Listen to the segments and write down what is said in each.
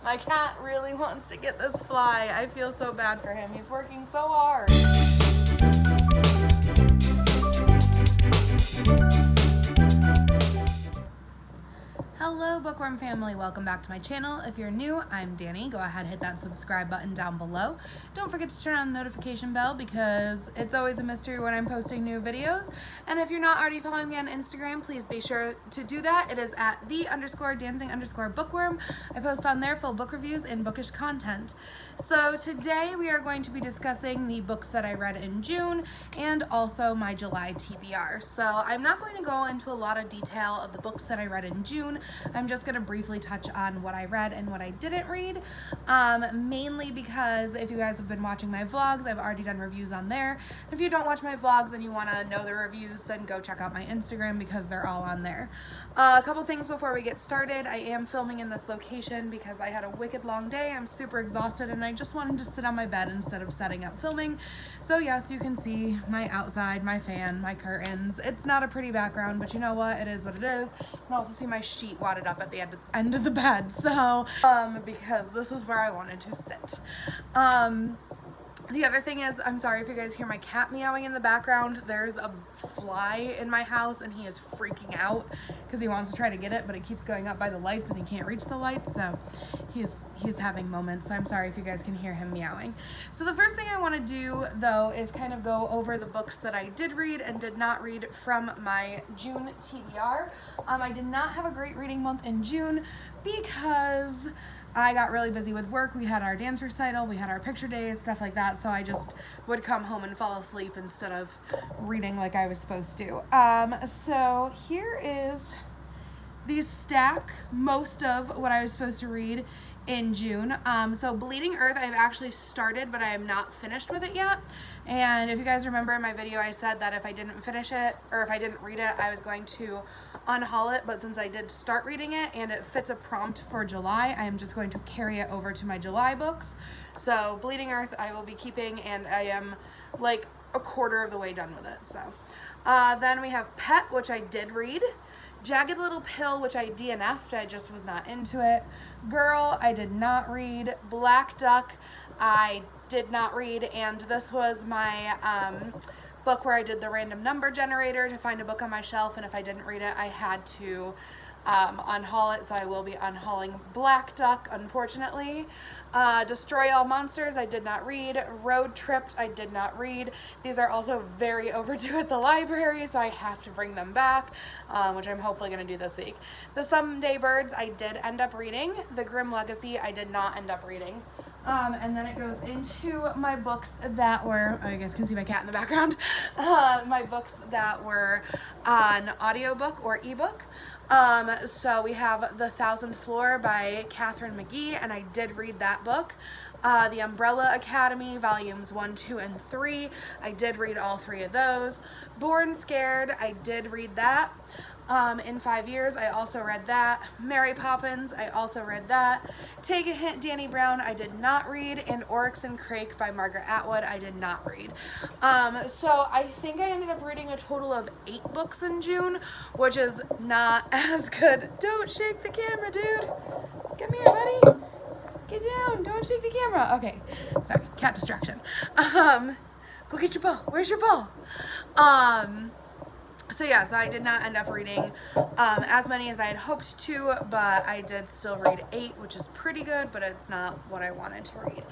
My cat really wants to get this fly. I feel so bad for him. He's working so hard. Hello Bookworm family, welcome back to my channel. If you're new, I'm Danny. Go ahead and hit that subscribe button down below. Don't forget to turn on the notification bell because it's always a mystery when I'm posting new videos. And if you're not already following me on Instagram, please be sure to do that. It is at _dancing_bookworm. I post on there full book reviews and bookish content. So today we are going to be discussing the books that I read in June and also my July TBR. So I'm not going to go into a lot of detail of the books that I read in June. I'm just going to briefly touch on what I read and what I didn't read, mainly because if you guys have been watching my vlogs, I've already done reviews on there. If you don't watch my vlogs and you want to know the reviews, then go check out my Instagram because they're all on there. A couple things before we get started. I am filming in this location because I had a wicked long day. I'm super exhausted and I just wanted to sit on my bed instead of setting up filming. So yes, you can see my outside, my fan, my curtains. It's not a pretty background, but you know what? It is what it is. You can also see my sheet wadded up at the end of the bed. So, because this is where I wanted to sit. The other thing is, I'm sorry if you guys hear my cat meowing in the background. There's a fly in my house and he is freaking out because he wants to try to get it, but it keeps going up by the lights and he can't reach the lights, so he's having moments. So I'm sorry if you guys can hear him meowing. So the first thing I want to do though is kind of go over the books that I did read and did not read from my June TBR. I did not have a great reading month in June because I got really busy with work. We had our dance recital, we had our picture days, stuff like that, so I just would come home and fall asleep instead of reading like I was supposed to. So here is the stack, most of what I was supposed to read in June. So Bleeding Earth I've actually started, but I am not finished with it yet. And if you guys remember in my video, I said that if I didn't finish it, or if I didn't read it, I was going to unhaul it. But since I did start reading it and it fits a prompt for July, I am just going to carry it over to my July books. So Bleeding Earth I will be keeping, and I am like a quarter of the way done with it. So then we have Pet, which I did read. Jagged Little Pill, which I DNF'd, I just was not into it. Girl, I did not read. Black Duck, I did not read, and this was my book where I did the random number generator to find a book on my shelf, and if I didn't read it, I had to unhaul it, so I will be unhauling Black Duck, unfortunately. Destroy All Monsters, I did not read. Road Tripped, I did not read. These are also very overdue at the library, so I have to bring them back, which I'm hopefully going to do this week. The Someday Birds, I did end up reading. The Grim Legacy, I did not end up reading. And then it goes into my books that were, oh, you guys can see my cat in the background, my books that were on audiobook or ebook. So we have The 1000th Floor by Catherine McGee, and I did read that book. The Umbrella Academy, volumes 1, 2, and 3. I did read all 3 of those. Born Scared, I did read that. In 5 years, I also read that. Mary Poppins, I also read that. Take a Hint, Danny Brown, I did not read. And Oryx and Crake by Margaret Atwood, I did not read. So I think I ended up reading a total of 8 books in June, which is not as good. Don't shake the camera, dude. Come here, buddy. Get down. Don't shake the camera. Okay. Sorry. Cat distraction. Go get your ball. Where's your ball? So yeah, so I did not end up reading as many as I had hoped to, but I did still read 8, which is pretty good, but it's not what I wanted to read.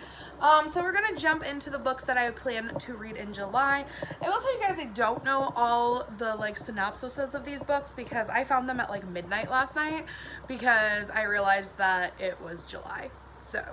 So we're going to jump into the books that I plan to read in July. I will tell you guys I don't know all the like synopsises of these books because I found them at like midnight last night because I realized that it was July. So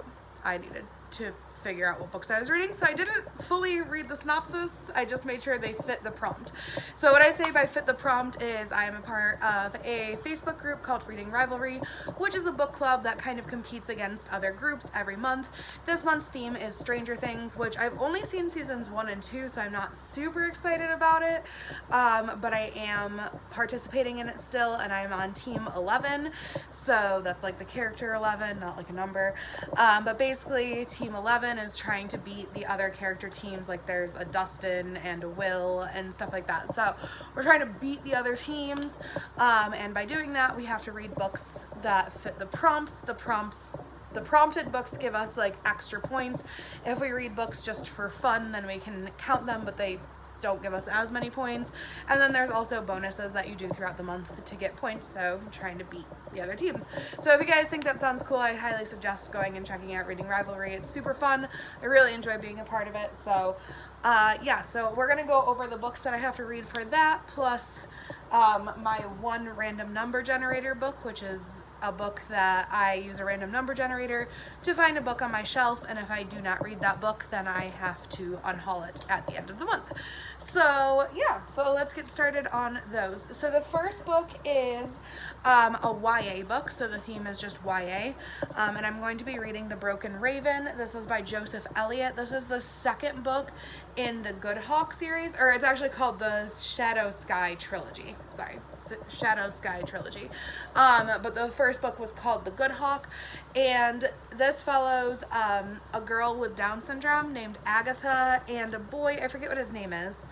I needed to figure out what books I was reading, so I didn't fully read the synopsis. I just made sure they fit the prompt. So what I say by fit the prompt is I am a part of a Facebook group called Reading Rivalry, which is a book club that kind of competes against other groups every month. This month's theme is Stranger Things, which I've only seen seasons 1 and 2, so I'm not super excited about it, but I am participating in it still, and I'm on team 11, so that's like the character 11, not like a number, but basically team 11 is trying to beat the other character teams. Like there's a Dustin and a Will and stuff like that. So we're trying to beat the other teams, and by doing that we have to read books that fit the prompts. The prompts the prompted books give us like extra points. If we read books just for fun, then we can count them, but they don't give us as many points. And then there's also bonuses that you do throughout the month to get points, so I'm trying to beat the other teams. So if you guys think that sounds cool, I highly suggest going and checking out Reading Rivalry. It's super fun. I really enjoy being a part of it. So yeah, so we're gonna go over the books that I have to read for that, plus my one random number generator book, which is a book that I use a random number generator to find a book on my shelf, and if I do not read that book, then I have to unhaul it at the end of the month. So yeah, so let's get started on those. So the first book is a YA book, so the theme is just YA, and I'm going to be reading The Broken Raven. This is by Joseph Elliott. This is the second book in the Good Hawk series, or it's actually called the Shadow Sky Trilogy. Sorry, Shadow Sky Trilogy. But the first book was called The Good Hawk, and this follows a girl with Down syndrome named Agatha and a boy, I forget what his name is,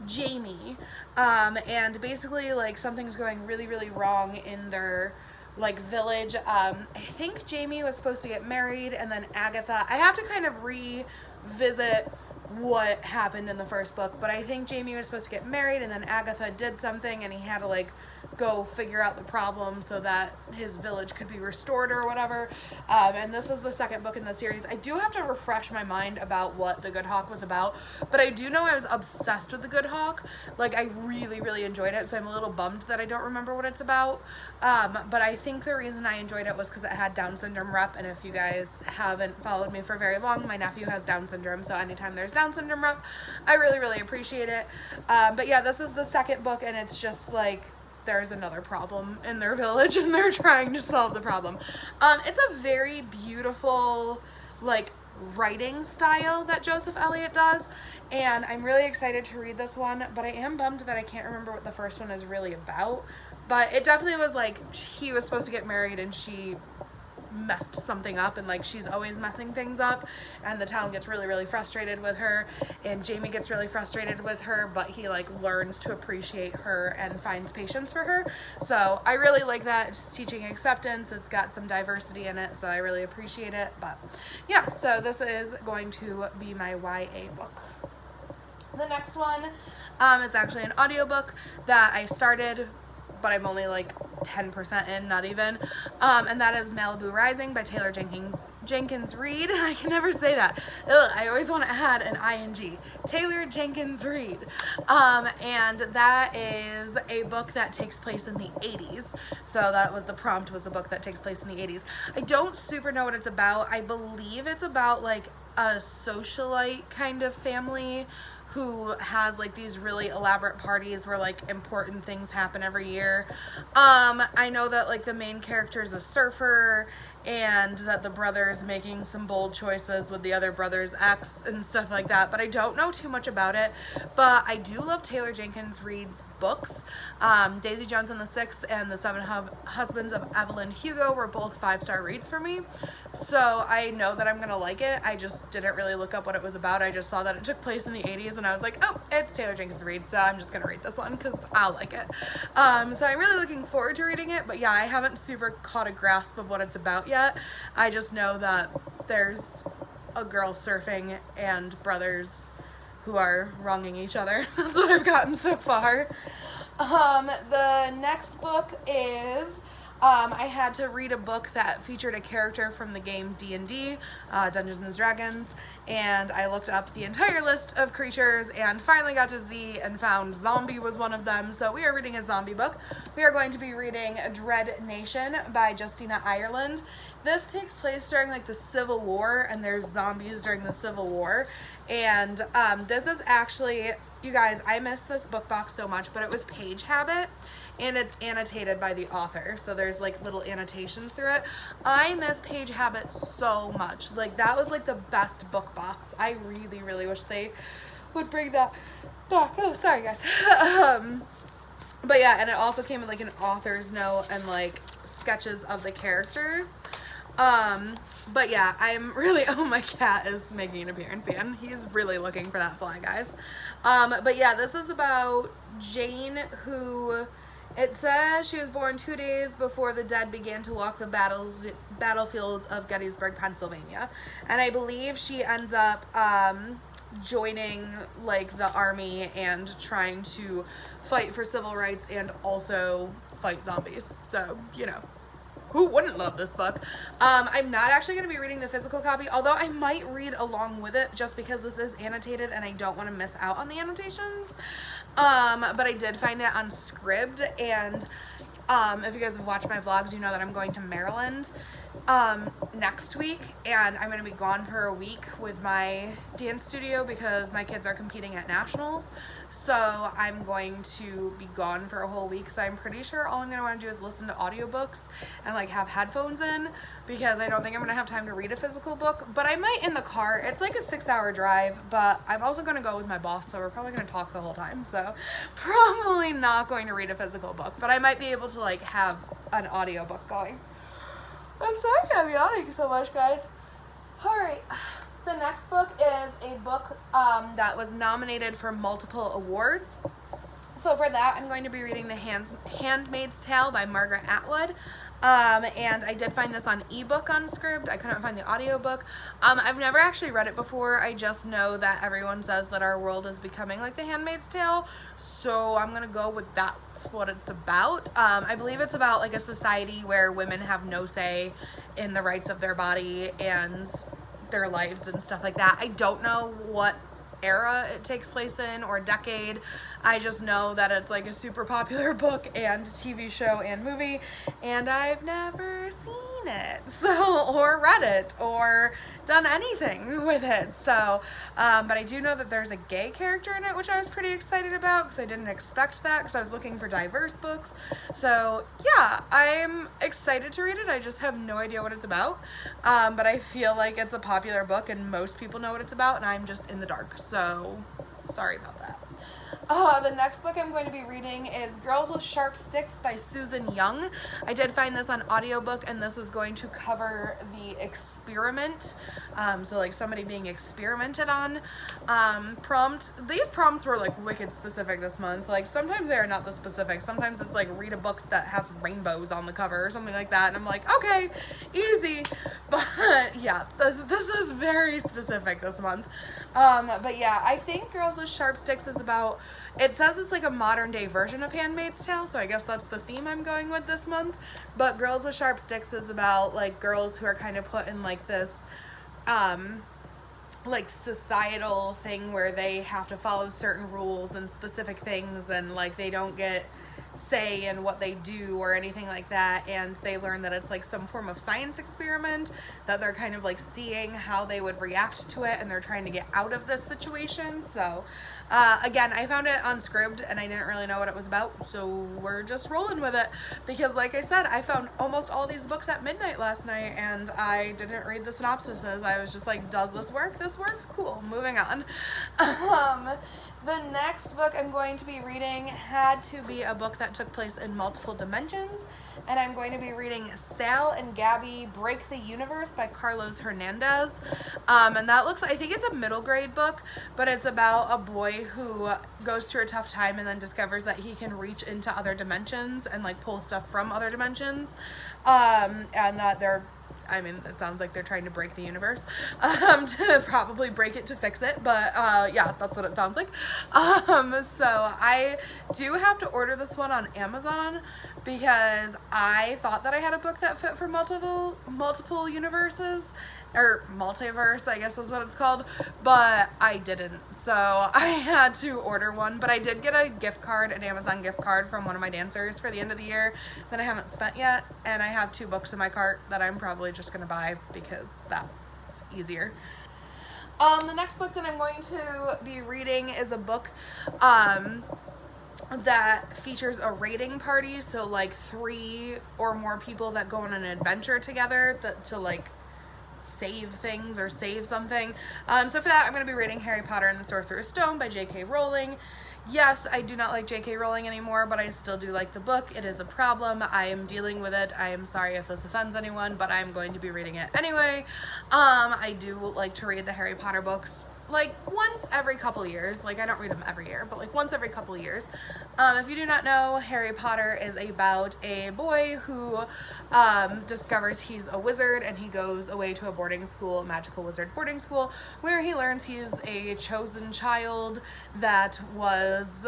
Jamie, and basically like something's going really, really wrong in their like village. I think Jamie was supposed to get married, and then Agatha, I have to kind of revisit what happened in the first book, but I think Jamie was supposed to get married, and then Agatha did something and he had to like go figure out the problem so that his village could be restored or whatever. And this is the second book in the series. I do have to refresh my mind about what The Good Hawk was about, but I do know I was obsessed with The Good Hawk. Like, I really, really enjoyed it, so I'm a little bummed that I don't remember what it's about. But I think the reason I enjoyed it was because it had Down syndrome rep, and if you guys haven't followed me for very long, my nephew has Down syndrome, so anytime there's Down syndrome rep, I really, really appreciate it. But yeah, this is the second book, and it's just like there's another problem in their village and they're trying to solve the problem. It's a very beautiful like writing style that Joseph Elliott does, and I'm really excited to read this one, but I am bummed that I can't remember what the first one is really about. But it definitely was like he was supposed to get married and she messed something up, and like she's always messing things up, and the town gets really, really frustrated with her, and Jamie gets really frustrated with her, but he like learns to appreciate her and finds patience for her. So I really like that. It's teaching acceptance, it's got some diversity in it, so I really appreciate it. But yeah, so this is going to be my YA book. The next one is actually an audiobook that I started, but I'm only like 10% in, not even, and that is Malibu Rising by Taylor Jenkins Reid. I can never say that. Ugh, I always want to add an ing. Taylor Jenkins Reid. And that is a book that takes place in the 80s. So that was the prompt, was a book that takes place in the 80s. I don't super know what it's about. I believe it's about like a socialite kind of family who has like these really elaborate parties where like important things happen every year. I know that like the main character is a surfer, and that the brother is making some bold choices with the other brother's ex and stuff like that, but I don't know too much about it. But I do love Taylor Jenkins Reid's books. Daisy Jones and the Six and The Seven Husbands of Evelyn Hugo were both 5-star reads for me, so I know that I'm gonna like it. I just didn't really look up what it was about. I just saw that it took place in the 80s, and I was like, oh, it's Taylor Jenkins Reid, so I'm just gonna read this one because I'll like it. So I'm really looking forward to reading it, but yeah, I haven't super caught a grasp of what it's about yet. I just know that there's a girl surfing and brothers who are wronging each other. That's what I've gotten so far. The next book is I had to read a book that featured a character from the game D&D, Dungeons and Dragons, and I looked up the entire list of creatures and finally got to Z and found zombie was one of them. So we are reading a zombie book. We are going to be reading Dread Nation by Justina Ireland. This takes place during like the Civil War, and there's zombies during the Civil War. And this is actually, you guys, I miss this book box so much, but it was Page Habit, and it's annotated by the author, so there's like little annotations through it. I miss Page Habit so much. Like, that was like the best book box. I really, really wish they would bring that back. Oh, sorry guys. But yeah, and it also came with like an author's note and like sketches of the characters. But yeah, I'm really, oh, my cat is making an appearance again. He's really looking for that fly, guys. But yeah, this is about Jane, who It says she was born 2 days before the dead began to walk the battlefields of Gettysburg, Pennsylvania. And I believe she ends up joining like the army and trying to fight for civil rights and also fight zombies. So, you know, who wouldn't love this book? I'm not actually going to be reading the physical copy, although I might read along with it just because this is annotated and I don't want to miss out on the annotations. But I did find it on Scribd, and if you guys have watched my vlogs, you know that I'm going to Maryland next week, and I'm going to be gone for a week with my dance studio because my kids are competing at nationals. So I'm going to be gone for a whole week, so I'm pretty sure all I'm going to want to do is listen to audiobooks and like have headphones in, because I don't think I'm going to have time to read a physical book, but I might in the car. It's like a 6-hour drive, but I'm also going to go with my boss, so we're probably going to talk the whole time, so probably not going to read a physical book, but I might be able to like have an audiobook going. I'm sorry I'm yawning so much, guys. Alright, the next book is a book that was nominated for multiple awards. So for that, I'm going to be reading The Handmaid's Tale by Margaret Atwood. And I did find this on ebook on Scribd. I couldn't find the audiobook. I've never actually read it before. I just know that everyone says that our world is becoming like The Handmaid's Tale, so I'm gonna go with that's what it's about. I believe it's about like a society where women have no say in the rights of their body and their lives and stuff like that. I don't know what era it takes place in or decade. I just know that it's like a super popular book and TV show and movie, and I've never seen it, so, or read it or done anything with it. So but I do know that there's a gay character in it, which I was pretty excited about because I didn't expect that, because I was looking for diverse books. So yeah, I'm excited to read it. I just have no idea what it's about, but I feel like it's a popular book and most people know what it's about, and I'm just in the dark, so sorry about that. The next book I'm going to be reading is Girls with Sharp Sticks by Susan Young. I did find this on audiobook, and this is going to cover the experiment, so like somebody being experimented on prompt. These prompts were like wicked specific this month. Like sometimes they are not the specific. Sometimes it's like read a book that has rainbows on the cover or something like that, and I'm like, okay, easy. But yeah, this is very specific this month. But yeah, I think Girls with Sharp Sticks is about, it says it's like a modern day version of Handmaid's Tale, so I guess that's the theme I'm going with this month. But Girls with Sharp Sticks is about like girls who are kind of put in like this like societal thing where they have to follow certain rules and specific things, and like they don't get say in what they do or anything like that, and they learn that it's like some form of science experiment, that they're kind of like seeing how they would react to it, and they're trying to get out of this situation. So again, I found it on Scribd and I didn't really know what it was about, so we're just rolling with it, because like I said, I found almost all these books at midnight last night and I didn't read the synopsises. I was just like, does this work? This works? Cool, moving on. The next book I'm going to be reading had to be a book that took place in multiple dimensions, and I'm going to be reading Sal and Gabby Break the Universe by Carlos Hernandez. And that looks, I think it's a middle grade book, but it's about a boy who goes through a tough time and then discovers that he can reach into other dimensions and like pull stuff from other dimensions, and that I mean, it sounds like they're trying to break the universe, to probably break it to fix it, but yeah, that's what it sounds like. So I do have to order this one on Amazon because I thought that I had a book that fit for multiple universes, or multiverse, I guess is what it's called, but I didn't, so I had to order one. But I did get a gift card, an Amazon gift card from one of my dancers for the end of the year that I haven't spent yet, and I have 2 books in my cart that I'm probably just gonna buy because that's easier. The next book that I'm going to be reading is a book that features a raiding party, so like 3 or more people that go on an adventure together to like save things or save something. So for that, I'm going to be reading Harry Potter and the Sorcerer's Stone by J.K. Rowling. Yes, I do not like J.K. Rowling anymore, but I still do like the book. It is a problem. I am dealing with it. I am sorry if this offends anyone, but I'm going to be reading it anyway. I do like to read the Harry Potter books like once every couple years. Like I don't read them every year, but like once every couple years. If you do not know, Harry Potter is about a boy who discovers he's a wizard, and he goes away to a boarding school, a magical wizard boarding school, where he learns he's a chosen child that was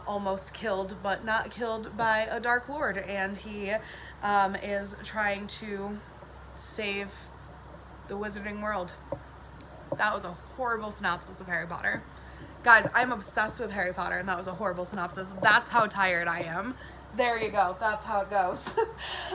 almost killed, but not killed by a dark lord, and he is trying to save the wizarding world. That was a horrible synopsis of Harry Potter. Guys, I'm obsessed with Harry Potter, and that was a horrible synopsis. That's how tired I am. There you go. That's how it goes.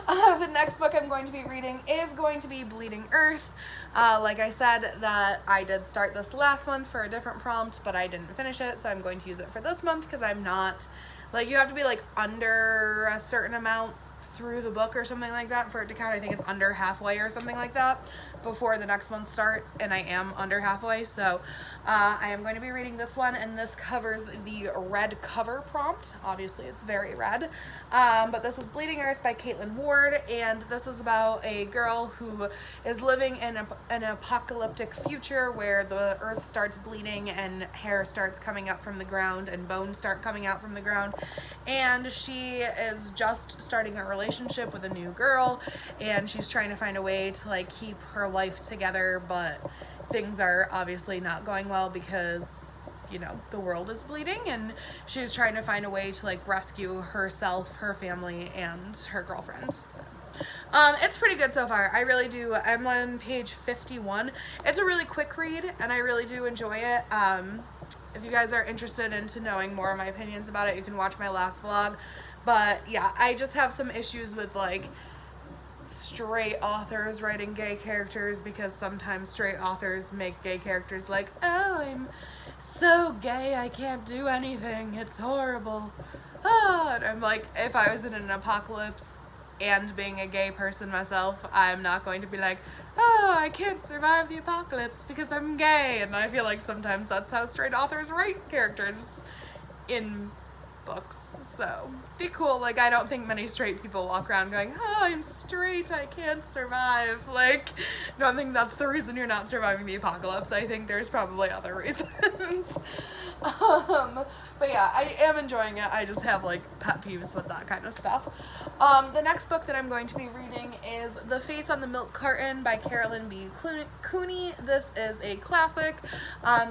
The next book I'm going to be reading is going to be Bleeding Earth. Like I said, that I did start this last month for a different prompt, but I didn't finish it, so I'm going to use it for this month because I'm not, like, you have to be like under a certain amount through the book or something like that for it to count. I think it's under halfway or something like that before the next month starts, and I am under halfway, so I am going to be reading this one, and this covers the red cover prompt. Obviously it's very red, but this is Bleeding Earth by Caitlin Ward, and this is about a girl who is living in an apocalyptic future where the earth starts bleeding and hair starts coming up from the ground and bones start coming out from the ground, and she is just starting a relationship with a new girl, and she's trying to find a way to like keep her life together, but things are obviously not going well because, you know, the world is bleeding, and she's trying to find a way to like rescue herself, her family, and her girlfriend. So it's pretty good so far. I really do. I'm on page 51. It's a really quick read, and I really do enjoy it. If you guys are interested into knowing more of my opinions about it, you can watch my last vlog. But yeah, I just have some issues with like straight authors writing gay characters, because sometimes straight authors make gay characters like, oh, I'm so gay I can't do anything, it's horrible. Oh, and I'm like, if I was in an apocalypse and being a gay person myself, I'm not going to be like, oh, I can't survive the apocalypse because I'm gay. And I feel like sometimes that's how straight authors write characters in books. So be cool. Like, I don't think many straight people walk around going, oh, I'm straight, I can't survive. Like, I don't think that's the reason you're not surviving the apocalypse. I think there's probably other reasons. But yeah, I am enjoying it. I just have like pet peeves with that kind of stuff. The next book that I'm going to be reading is The Face on the Milk Carton by Carolyn B. Cooney. This is a classic.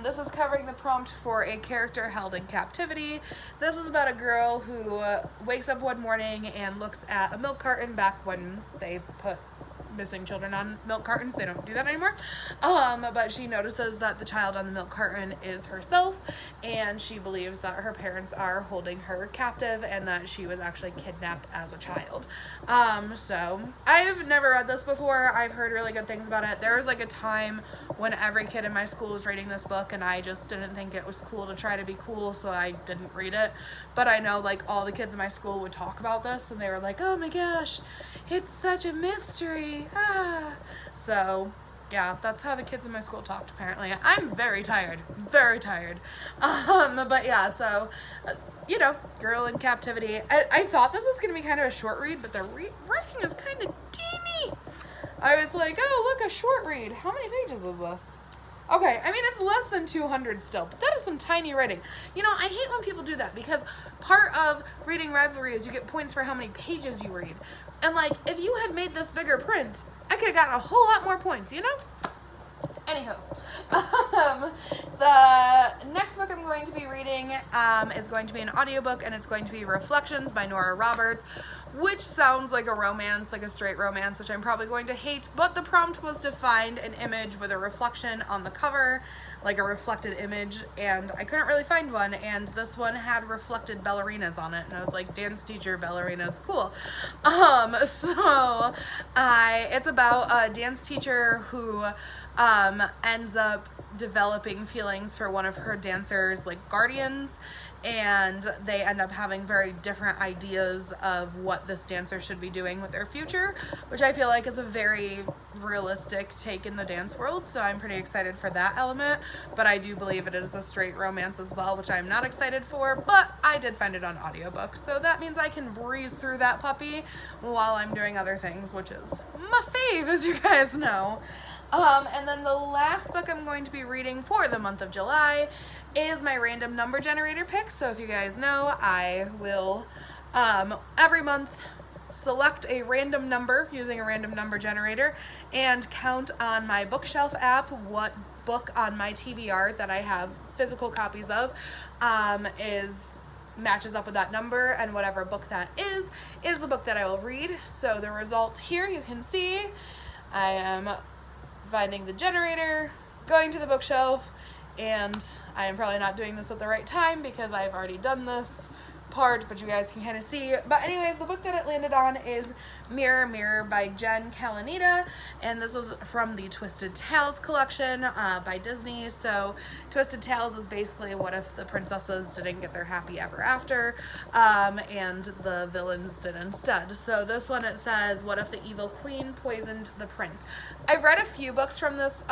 This is covering the prompt for a character held in captivity. This is about a girl who wakes up one morning and looks at a milk carton, back when they put missing children on milk cartons. They don't do that anymore. But she notices that the child on the milk carton is herself, and she believes that her parents are holding her captive and that she was actually kidnapped as a child. So I've never read this before. I've heard really good things about it. There was like a time when every kid in my school was reading this book, and I just didn't think it was cool to try to be cool, so I didn't read it. But I know like all the kids in my school would talk about this, and they were like, oh my gosh, it's such a mystery. So yeah, that's how the kids in my school talked, apparently. I'm very tired, very tired. But yeah, so you know, girl in captivity. I thought this was gonna be kind of a short read, but the writing is kind of teeny. I was like, oh look, a short read. How many pages is this? Okay, I mean, it's less than 200 still, but that is some tiny writing. You know, I hate when people do that, because part of reading Revelry is you get points for how many pages you read. And like, if you had made this bigger print, I could have gotten a whole lot more points, you know? Anywho, the next book I'm going to be reading is going to be an audiobook, and it's going to be Reflections by Nora Roberts, which sounds like a romance, like a straight romance, which I'm probably going to hate, but the prompt was to find an image with a reflection on the cover, like a reflected image, and I couldn't really find one, and this one had reflected ballerinas on it, and I was like, dance teacher ballerinas, cool. It's about a dance teacher who ends up developing feelings for one of her dancers, like guardians, and they end up having very different ideas of what this dancer should be doing with their future, which I feel like is a very realistic take in the dance world, so I'm pretty excited for that element. But I do believe it is a straight romance as well, which I'm not excited for, but I did find it on audiobook, so that means I can breeze through that puppy while I'm doing other things, which is my fave, as you guys know. And then the last book I'm going to be reading for the month of July is my random number generator pick. So if you guys know, I will every month select a random number using a random number generator and count on my bookshelf app what book on my TBR that I have physical copies of matches up with that number, and whatever book that is the book that I will read. So the results here you can see. I am finding the generator, going to the bookshelf, and I am probably not doing this at the right time because I've already done this part, but you guys can kind of see. But anyways, the book that it landed on is Mirror Mirror by Jen Kalanita, and this was from the Twisted Tales collection by Disney. So Twisted Tales is basically what if the princesses didn't get their happy ever after and the villains did instead. So this one, it says, what if the evil queen poisoned the prince? I've read a few books from this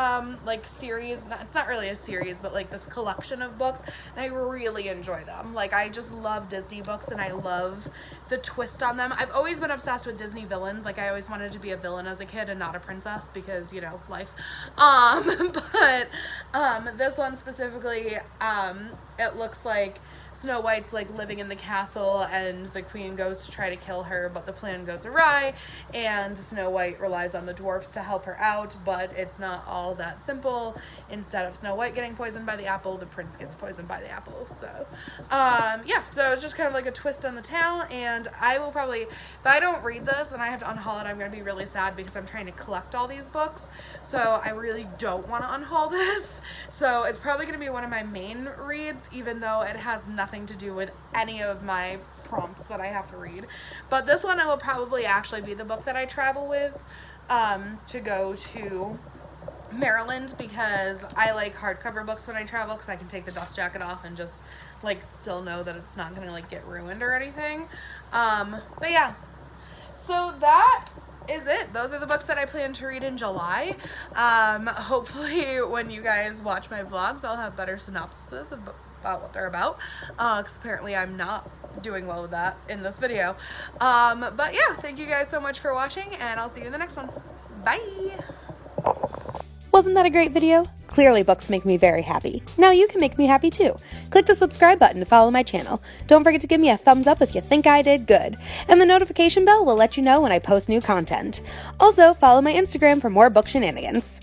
like series. It's not really a series, but like this collection of books, and I really enjoy them. Like, I just love Disney books and I love the twist on them. I've always been obsessed with Disney villains. Like, I always wanted to be a villain as a kid and not a princess because, you know, life. But this one specifically, it looks like Snow White's like living in the castle and the queen goes to try to kill her, but the plan goes awry and Snow White relies on the dwarfs to help her out, but it's not all that simple. Instead of Snow White getting poisoned by the apple, the prince gets poisoned by the apple. So yeah, so it's just kind of like a twist on the tale, and I will probably, if I don't read this and I have to unhaul it, I'm going to be really sad because I'm trying to collect all these books, so I really don't want to unhaul this. So it's probably going to be one of my main reads, even though it has nothing to do with any of my prompts that I have to read. But this one, I will probably actually be the book that I travel with to go to Maryland, because I like hardcover books when I travel because I can take the dust jacket off and just like still know that it's not gonna like get ruined or anything. But yeah, so that is it. Those are the books that I plan to read in July. Hopefully when you guys watch my vlogs, I'll have better synopsises about what they're about, because apparently I'm not doing well with that in this video. But yeah, thank you guys so much for watching, and I'll see you in the next one. Bye! Wasn't that a great video? Clearly books make me very happy. Now you can make me happy too. Click the subscribe button to follow my channel. Don't forget to give me a thumbs up if you think I did good. And the notification bell will let you know when I post new content. Also, follow my Instagram for more book shenanigans.